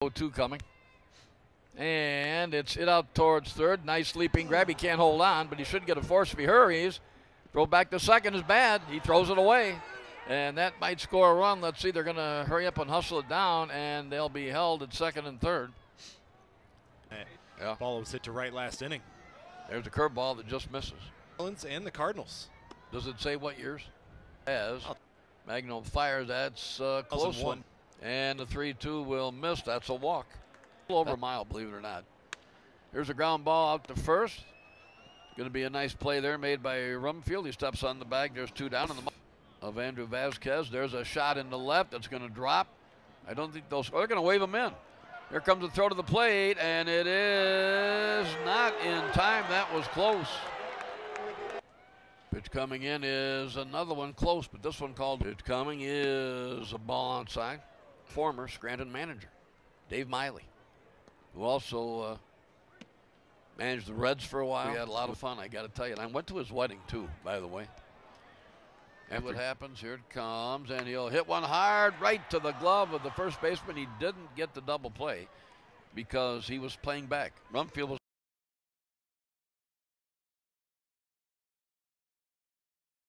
0-2 coming. And it's hit out towards third. Nice leaping grab. He can't hold on, but he should get a force if he hurries. Throw back to second is bad. He throws it away. And that might score a run. Let's see. They're going to hurry up and hustle it down, and they'll be held at second and third. Yeah. Ball was hit to right last inning. There's a curveball that just misses. And the Cardinals. Does it say what years? As Magno fires, that's a close one. And the 3-2 will miss. That's a walk. Over a mile, believe it or not. Here's a ground ball out to first. Going to be a nice play there made by Rumfield. He steps on the bag. There's two down in the of Andrew Vasquez. There's a shot in the left that's going to drop. I don't think they're going to wave him in. Here comes the throw to the plate, and it is not in time. That was close. Pitch coming in is another one close, but this one called. Pitch coming is a ball outside. Former Scranton manager, Dave Miley, who also managed the Reds for a while. We had a lot of fun, I got to tell you. And I went to his wedding, too, by the way. And what happens, here it comes, and he'll hit one hard right to the glove of the first baseman. He didn't get the double play because he was playing back. Rumfield was